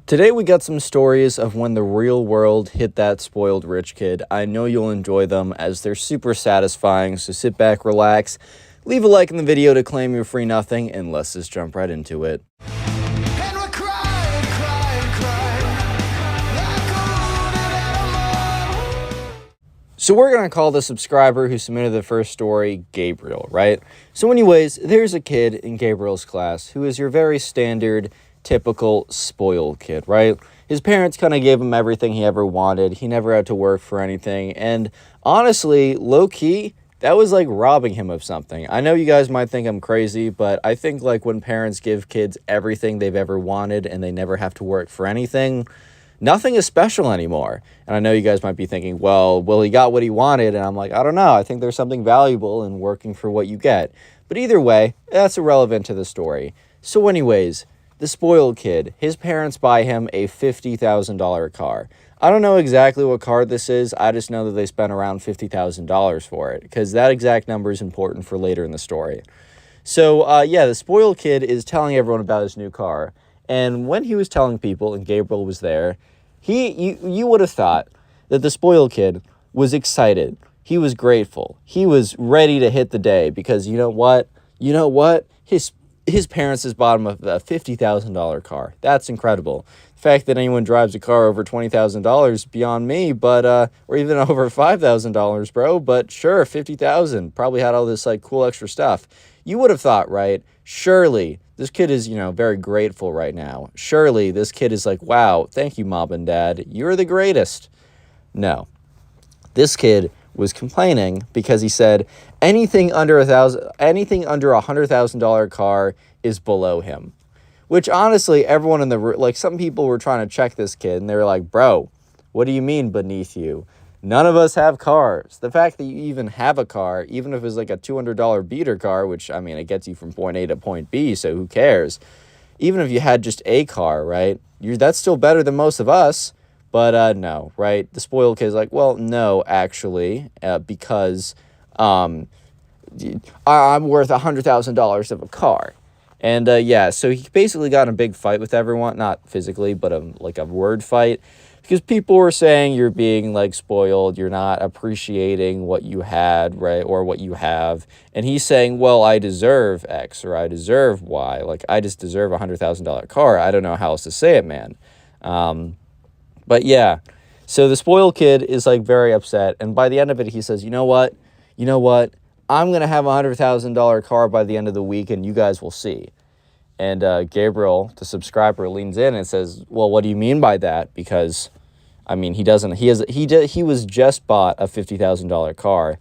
Today we got some stories of when the real world hit that spoiled rich kid. I know you'll enjoy them as they're super satisfying, so sit back, relax, leave a like in the video to claim your free nothing, and let's just jump right into it. And we're crying, crying, crying like a wounded animal. So we're going to call the subscriber who submitted the first story Gabriel, right? So anyways, there's a kid in Gabriel's class who is your very standard, typical spoiled kid, right? His parents kind of gave him everything he ever wanted. He never had to work for anything. And honestly, low-key, that was like robbing him of something. I know you guys might think I'm crazy, but I think like when parents give kids everything they've ever wanted and they never have to work for anything, nothing is special anymore. And I know you guys might be thinking, well, he got what he wanted. And I'm like, I don't know. I think there's something valuable in working for what you get. But either way, that's irrelevant to the story. So anyways, the spoiled kid, his parents buy him a $50,000 car. I don't know exactly what car this is. I just know that they spent around $50,000 for it because that exact number is important for later in the story. So, yeah, the spoiled kid is telling everyone about his new car. And when he was telling people, and Gabriel was there, you would have thought that the spoiled kid was excited. He was grateful. He was ready to hit the day because you know what? His parents has bought him a $50,000 car. That's incredible. The fact that anyone drives a car over $20,000 is beyond me, but or even over $5,000, bro. But sure, $50,000 probably had all this like cool extra stuff. You would have thought, right? Surely this kid is, very grateful right now. Surely this kid is like, wow, thank you, mom and dad. You're the greatest. No, this kid was complaining because he said anything under $100,000 car is below him. Which honestly, everyone in the room, like some people were trying to check this kid and they were like, bro, what do you mean beneath you? None of us have cars. The fact that you even have a car, even if it's like a $200 beater car, which I mean, it gets you from point A to point B, so who cares? Even if you had just a car, right? That's still better than most of us. But no, right? The spoiled kid's like, well, no, actually, because I'm worth $100,000 of a car. And yeah, so he basically got in a big fight with everyone, not physically, but like a word fight, because people were saying you're being like spoiled, you're not appreciating what you had, right, or what you have. And he's saying, well, I deserve X or I deserve Y. Like, I just deserve a $100,000 car. I don't know how else to say it, man. But yeah, so the spoiled kid is like very upset. And by the end of it, he says, you know what? I'm going to have a $100,000 car by the end of the week and you guys will see. And Gabriel, the subscriber, leans in and says, well, what do you mean by that? Because, I mean, he was just bought a $50,000 car.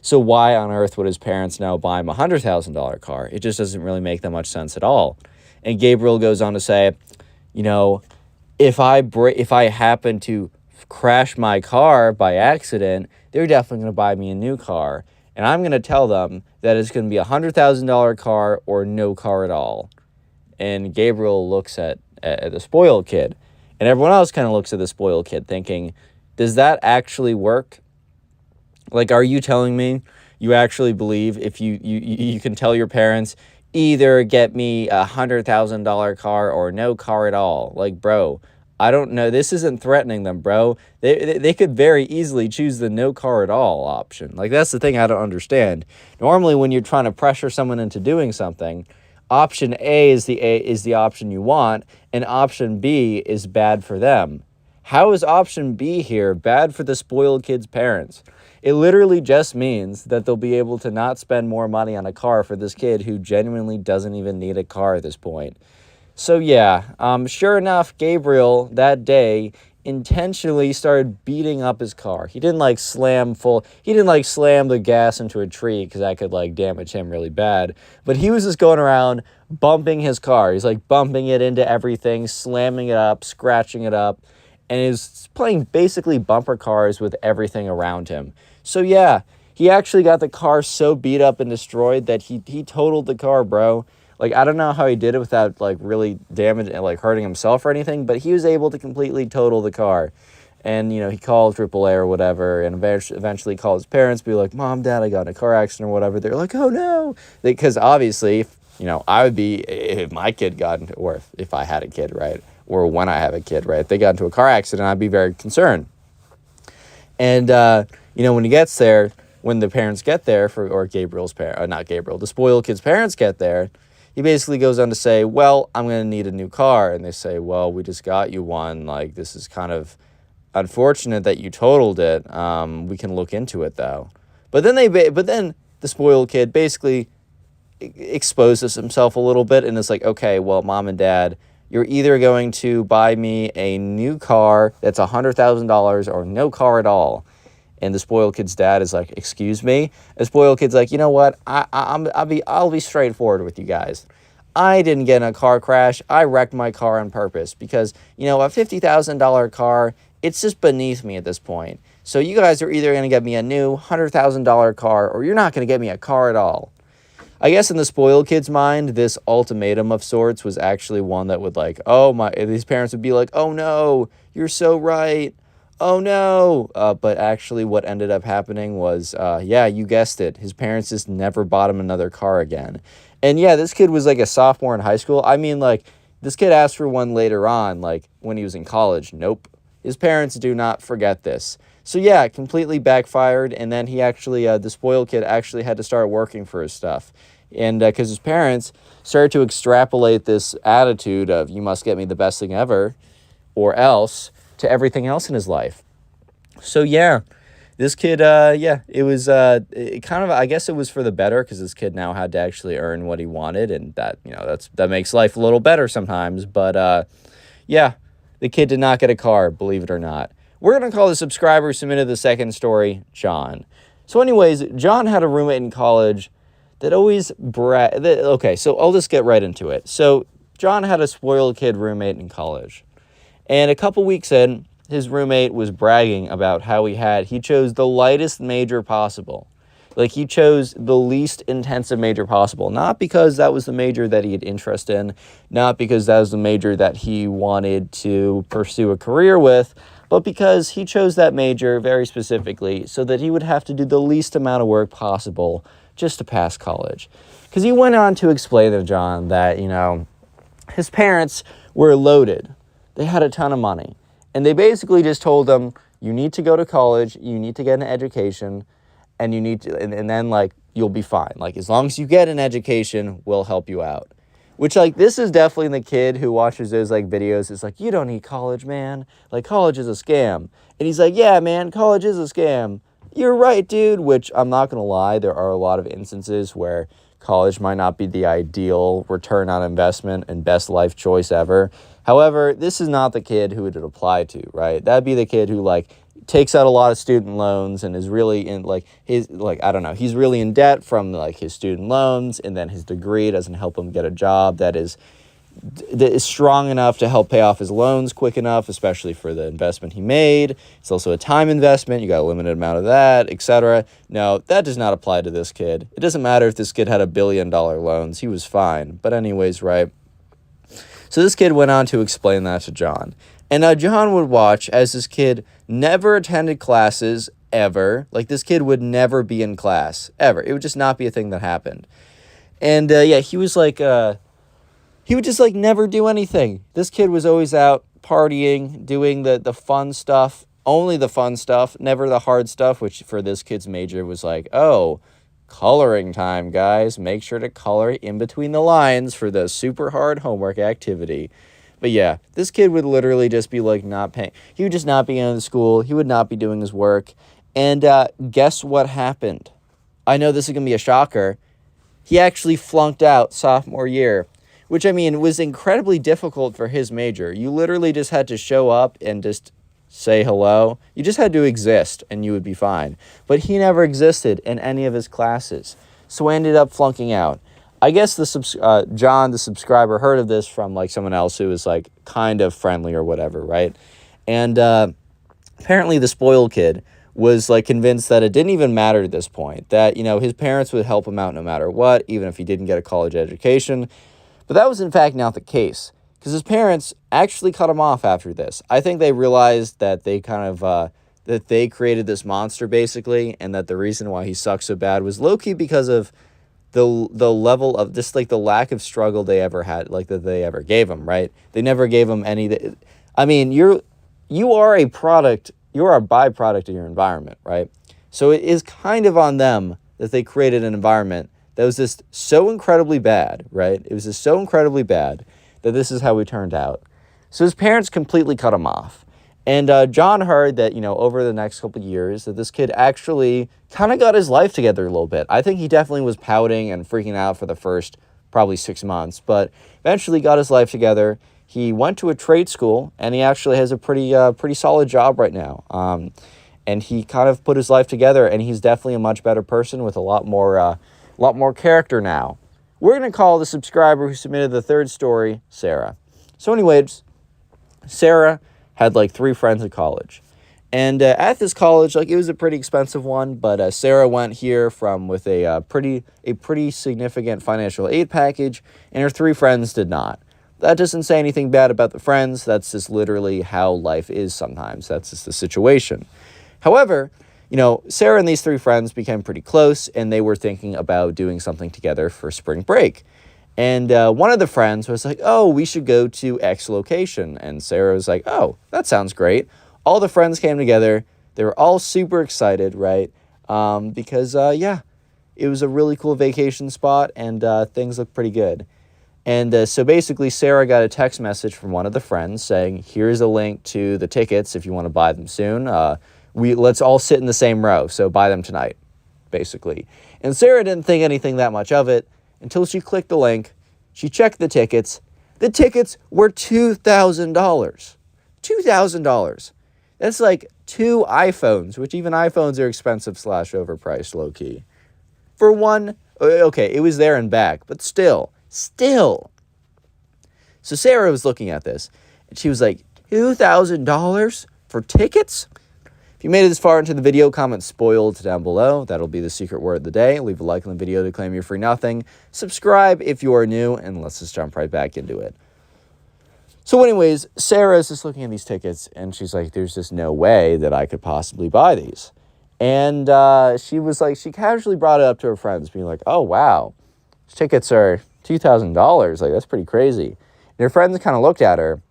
So why on earth would his parents now buy him a $100,000 car? It just doesn't really make that much sense at all. And Gabriel goes on to say, if I happen to crash my car by accident, they're definitely going to buy me a new car. And I'm going to tell them that it's going to be a $100,000 car or no car at all. And Gabriel looks at the spoiled kid. And everyone else kind of looks at the spoiled kid thinking, does that actually work? Like, are you telling me you actually believe if you can tell your parents, either get me a $100,000 car or no car at all? Like, bro, I don't know. This isn't threatening them, bro. They could very easily choose the no car at all option. Like, that's the thing I don't understand. Normally, when you're trying to pressure someone into doing something, option A is the option you want, and option B is bad for them. How is option B here bad for the spoiled kid's parents? It literally just means that they'll be able to not spend more money on a car for this kid who genuinely doesn't even need a car at this point. So yeah, sure enough, Gabriel that day intentionally started beating up his car. He didn't like slam the gas into a tree because that could like damage him really bad. But he was just going around bumping his car. He's like bumping it into everything, slamming it up, scratching it up, and is playing basically bumper cars with everything around him. So yeah, he actually got the car so beat up and destroyed that he totaled the car, bro. Like, I don't know how he did it without, like, really damaging and, like, hurting himself or anything, but he was able to completely total the car. And, he called AAA or whatever, and eventually called his parents, be like, Mom, Dad, I got in a car accident or whatever. They're like, oh, no. Because, obviously, I would be, if my kid got into, or if I had a kid, right? or when I have a kid, right? If they got into a car accident, I'd be very concerned. And, when he gets there, when the parents get there, or Gabriel's parent, not Gabriel, the spoiled kid's parents get there, he basically goes on to say, well, I'm going to need a new car. And they say, well, we just got you one. Like, this is kind of unfortunate that you totaled it. We can look into it, though. But then the spoiled kid basically exposes himself a little bit and is like, okay, well, mom and dad, you're either going to buy me a new car that's $100,000 or no car at all. And the spoiled kid's dad is like, excuse me? The spoiled kid's like, you know what? I'll be straightforward with you guys. I didn't get in a car crash. I wrecked my car on purpose because, a $50,000 car, it's just beneath me at this point. So you guys are either going to get me a new $100,000 car or you're not going to get me a car at all. I guess in the spoiled kid's mind, this ultimatum of sorts was actually one that would these parents would be like, oh no, you're so right. Oh no. But actually what ended up happening was, you guessed it. His parents just never bought him another car again. And yeah, this kid was like a sophomore in high school. I mean, like, this kid asked for one later on, like when he was in college. Nope. His parents do not forget this. So yeah, it completely backfired. And then he actually, the spoiled kid actually had to start working for his stuff. And because his parents started to extrapolate this attitude of, you must get me the best thing ever or else, to everything else in his life. So yeah, this kid, it was I guess it was for the better because this kid now had to actually earn what he wanted, and that, that makes life a little better sometimes. But the kid did not get a car, believe it or not. We're going to call the subscriber who submitted the second story John. So anyways, John had a roommate in college that always okay, so I'll just get right into it. So John had a spoiled kid roommate in college. And a couple weeks in, his roommate was bragging about how he chose the lightest major possible. Like, he chose the least intensive major possible. Not because that was the major that he had interest in, not because that was the major that he wanted to pursue a career with, but because he chose that major very specifically so that he would have to do the least amount of work possible just to pass college. Because he went on to explain to John that, his parents were loaded. They had a ton of money. And they basically just told him, you need to go to college, you need to get an education, and you need to, and then, like, you'll be fine. Like, as long as you get an education, we'll help you out. Which, like, this is definitely the kid who watches those, like, videos. It's like, you don't need college, man. Like, college is a scam. And he's like, yeah, man, college is a scam. You're right, dude. Which, I'm not going to lie, there are a lot of instances where college might not be the ideal return on investment and best life choice ever. However, this is not the kid who it would apply to, right? That'd be the kid who, like, takes out a lot of student loans and is really in, like, he's really in debt from, like, his student loans, and then his degree doesn't help him get a job that is strong enough to help pay off his loans quick enough, especially for the investment he made. It's also a time investment. You got a limited amount of that, etc. No, that does not apply to this kid. It doesn't matter if this kid had $1 billion loans. He was fine. But anyways, right? So this kid went on to explain that to John. And now John would watch as this kid never attended classes ever. Like, this kid would never be in class, ever. It would just not be a thing that happened. And, he was like, he would just, like, never do anything. This kid was always out partying, doing the fun stuff, only the fun stuff, never the hard stuff, which for this kid's major was like, oh, coloring time, guys. Make sure to color in between the lines for the super hard homework activity. But yeah, this kid would literally just be, like, not paying. He would just not be going to school. He would not be doing his work. And guess what happened? I know this is going to be a shocker. He actually flunked out sophomore year, which, I mean, was incredibly difficult for his major. You literally just had to show up and just say hello. You just had to exist and you would be fine. But he never existed in any of his classes. So I ended up flunking out. I guess John, the subscriber, heard of this from, like, someone else who was, like, kind of friendly or whatever, right? And apparently the spoiled kid was, like, convinced that it didn't even matter at this point. That, his parents would help him out no matter what, even if he didn't get a college education. But that was, in fact, not the case. Because his parents actually cut him off after this. I think they realized that they kind of, that they created this monster, basically, and that the reason why he sucked so bad was low-key because of the level of just like the lack of struggle they ever had, like that they ever gave him, right? They never gave him any. I mean, you are a product, you are a byproduct of your environment, right? So it is kind of on them that they created an environment that was just so incredibly bad, right? It was just so incredibly bad that this is how we turned out. So his parents completely cut him off. And John heard that, over the next couple of years, that this kid actually kind of got his life together a little bit. I think he definitely was pouting and freaking out for the first probably 6 months, but eventually got his life together. He went to a trade school, and he actually has a pretty solid job right now. And he kind of put his life together, and he's definitely a much better person with a lot more character now. We're going to call the subscriber who submitted the third story Sarah. So anyways, Sarah had like 3 friends at college. And at this college, like, it was a pretty expensive one, but Sarah went here with a pretty significant financial aid package, and her 3 friends did not. That doesn't say anything bad about the friends. That's just literally how life is sometimes. That's just the situation. However, Sarah and these 3 friends became pretty close, and they were thinking about doing something together for spring break. And one of the friends was like, oh, we should go to X location. And Sarah was like, oh, that sounds great. All the friends came together. They were all super excited, right? Because, it was a really cool vacation spot, and things looked pretty good. And so basically, Sarah got a text message from one of the friends saying, here's a link to the tickets if you want to buy them soon. Let's all sit in the same row, so buy them tonight, basically. And Sarah didn't think anything that much of it until she clicked the link. She checked the tickets. The tickets were $2,000. $2,000. That's like 2 iPhones, which even iPhones are expensive / overpriced, low-key. For one, okay, it was there and back, but still. So Sarah was looking at this, and she was like, $2,000 for tickets? If you made it this far into the video, comment spoiled down below. That'll be the secret word of the day. Leave a like on the video to claim your free nothing. Subscribe if you are new, and let's just jump right back into it. So anyways, Sarah's just looking at these tickets, and she's like, there's just no way that I could possibly buy these. And she was like, she casually brought it up to her friends, being like, oh, wow, these tickets are $2,000. Like, that's pretty crazy. And her friends kind of looked at her.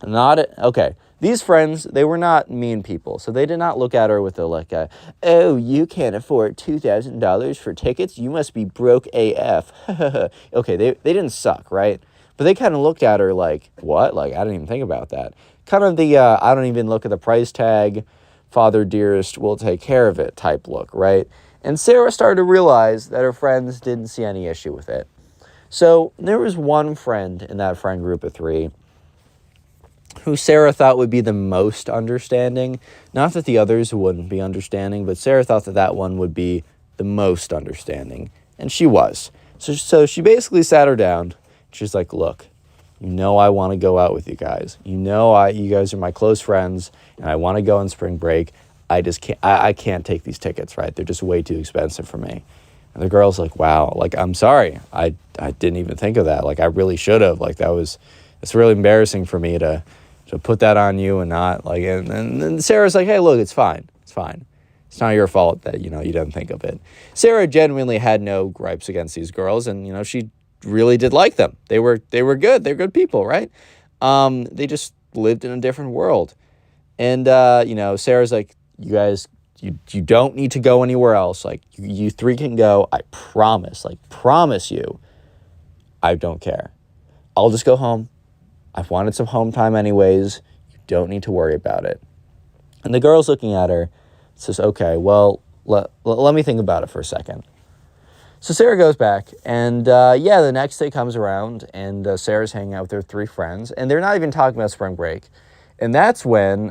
Okay. These friends, they were not mean people, so they did not look at her with oh, you can't afford $2,000 for tickets? You must be broke AF. Okay, they didn't suck, right? But they kind of looked at her like, what? Like, I didn't even think about that. Kind of the, I don't even look at the price tag, Father dearest, we'll take care of it type look, right? And Sarah started to realize that her friends didn't see any issue with it. So there was one friend in that friend group of 3 who Sarah thought would be the most understanding. Not that the others wouldn't be understanding, but Sarah thought that one would be the most understanding. And she was. So she basically sat her down. She's like, look, I want to go out with you guys. You guys are my close friends, and I want to go on spring break. I just can't, I can't take these tickets, right? They're just way too expensive for me. And the girl's like, wow, like, I'm sorry. I didn't even think of that. Like, I really should have. Like, it's really embarrassing for me to put that on you and not, like, and then Sarah's like, hey, look, it's fine. It's fine. It's not your fault that, you didn't think of it. Sarah genuinely had no gripes against these girls, and, she really did like them. They were good. They're good people, right? They just lived in a different world. And, Sarah's like, you guys, you don't need to go anywhere else. Like, you 3 can go. I promise you, I don't care. I'll just go home. I've wanted some home time anyways. You don't need to worry about it. And the girl's looking at her, says, okay, well, let me think about it for a second. So Sarah goes back, and the next day comes around, and Sarah's hanging out with her 3 friends, and they're not even talking about spring break. And that's when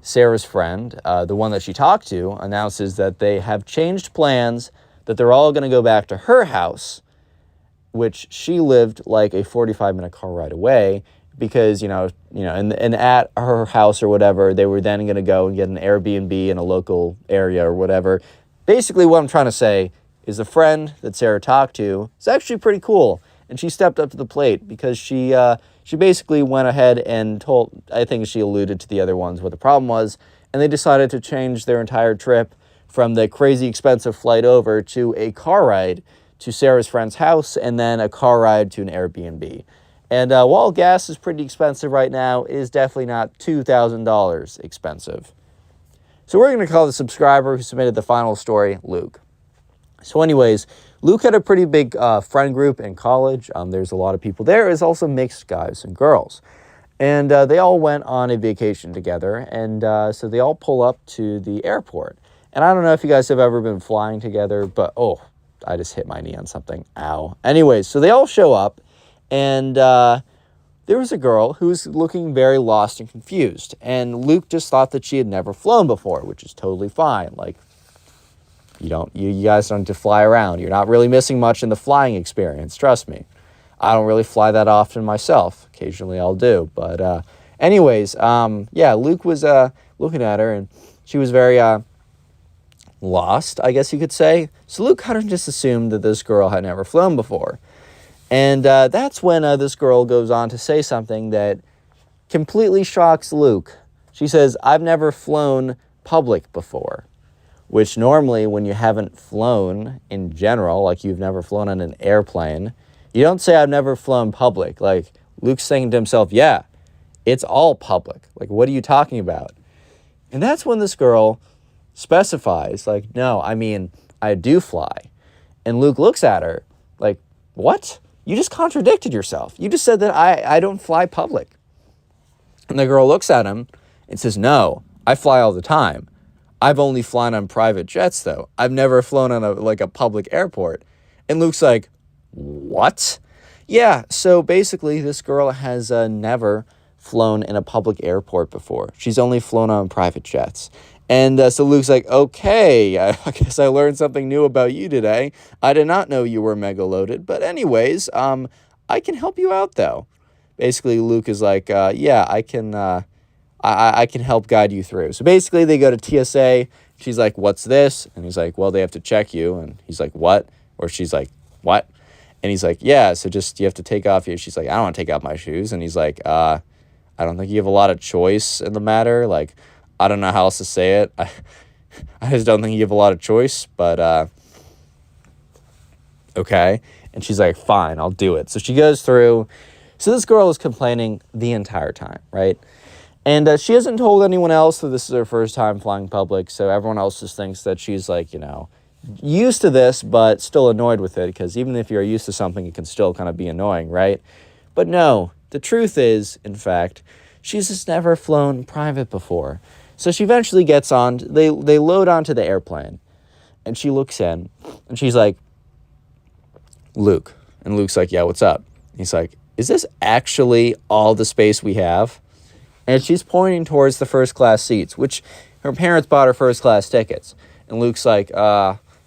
Sarah's friend, the one that she talked to, announces that they have changed plans, that they're all going to go back to her house, which she lived like a 45-minute car ride away, because, and at her house or whatever, they were then going to go and get an Airbnb in a local area or whatever. Basically, what I'm trying to say is the friend that Sarah talked to is actually pretty cool, and she stepped up to the plate because she basically went ahead and I think she alluded to the other ones what the problem was, and they decided to change their entire trip from the crazy expensive flight over to a car ride to Sarah's friend's house, and then a car ride to an Airbnb. And while gas is pretty expensive right now, it is definitely not $2,000 expensive. So we're going to call the subscriber who submitted the final story Luke. So anyways, Luke had a pretty big friend group in college. There's a lot of people there. There's also mixed guys and girls. And they all went on a vacation together. And so they all pull up to the airport. And I don't know if you guys have ever been flying together, but oh, I just hit my knee on something. Ow. Anyways, so they all show up. And there was a girl who was looking very lost and confused. And Luke just thought that she had never flown before, which is totally fine. Like, you guys don't have to fly around. You're not really missing much in the flying experience. Trust me. I don't really fly that often myself. Occasionally I'll do. But anyways, yeah, Luke was looking at her, and she was very lost, I guess you could say. So Luke kind of just assumed that this girl had never flown before. And that's when this girl goes on to say something that completely shocks Luke. She says, "I've never flown public before." Which normally when you haven't flown in general, like you've never flown on an airplane, you don't say, "I've never flown public." Like Luke's saying to himself, yeah, it's all public. Like, what are you talking about? And that's when this girl specifies, like, no, I mean, I do fly. And Luke looks at her like, what? You just contradicted yourself. You just said that I don't fly public. And the girl looks at him and says, no, I fly all the time. I've only flown on private jets, though. I've never flown on a public airport. And Luke's like, what? Yeah, so basically this girl has never flown in a public airport before. She's only flown on private jets. And so Luke's like, okay, I guess I learned something new about you today. I did not know you were mega loaded. But anyways, I can help you out, though. Basically, Luke is like, yeah, I can help guide you through. So basically, they go to TSA. She's like, what's this? And he's like, well, they have to check you. And he's like, what? Or she's like, what? And he's like, yeah, so just you have to take off your... She's like, I don't want to take off my shoes. And he's like, I don't think you have a lot of choice in the matter. Like, I don't know how else to say it. I just don't think you have a lot of choice, but okay. And she's like, fine, I'll do it. So she goes through. So this girl is complaining the entire time, right? And she hasn't told anyone else that this is her first time flying public, so everyone else just thinks that she's like, used to this, but still annoyed with it, because even if you're used to something, it can still kind of be annoying, right? But no, the truth is, in fact, she's just never flown private before. So she eventually gets on, they load onto the airplane, and she looks in, and she's like, Luke. And Luke's like, yeah, what's up? He's like, is this actually all the space we have? And she's pointing towards the first class seats, which her parents bought her first class tickets. And Luke's like,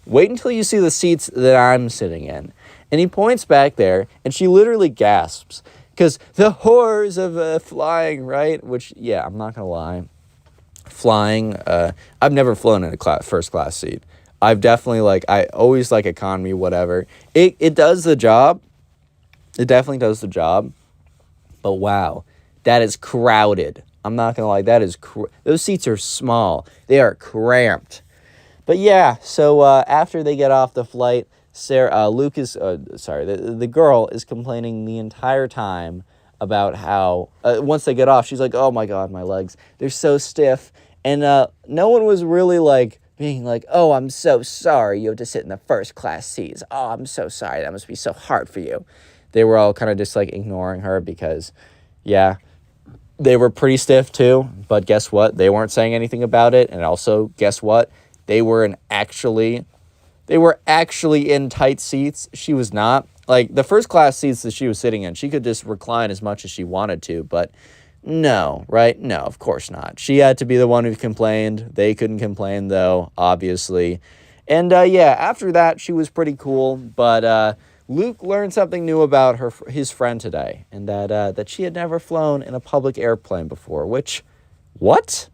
wait until you see the seats that I'm sitting in. And he points back there, and she literally gasps. Because the horrors of flying, right? Which, yeah, I'm not going to lie. Flying, I've never flown in a first class seat. I've definitely, I always like economy, whatever. It does the job. It definitely does the job. But wow, that is crowded. I'm not going to lie, that is those seats are small. They are cramped. But yeah, so after they get off the flight, the girl is complaining the entire time about how, once they get off, she's like, oh my God, my legs, they're so stiff. And no one was really being like, oh, I'm so sorry you have to sit in the first class seats. Oh, I'm so sorry. That must be so hard for you. They were all kind of just ignoring her because, yeah, they were pretty stiff too. But guess what? They weren't saying anything about it. And also, guess what? They were actually in tight seats. She was not. The first class seats that she was sitting in, she could just recline as much as she wanted to, but no, right? No, of course not. She had to be the one who complained. They couldn't complain, though, obviously. And, yeah, after that, she was pretty cool, but Luke learned something new about his friend today, and that she had never flown in a public airplane before, which, what?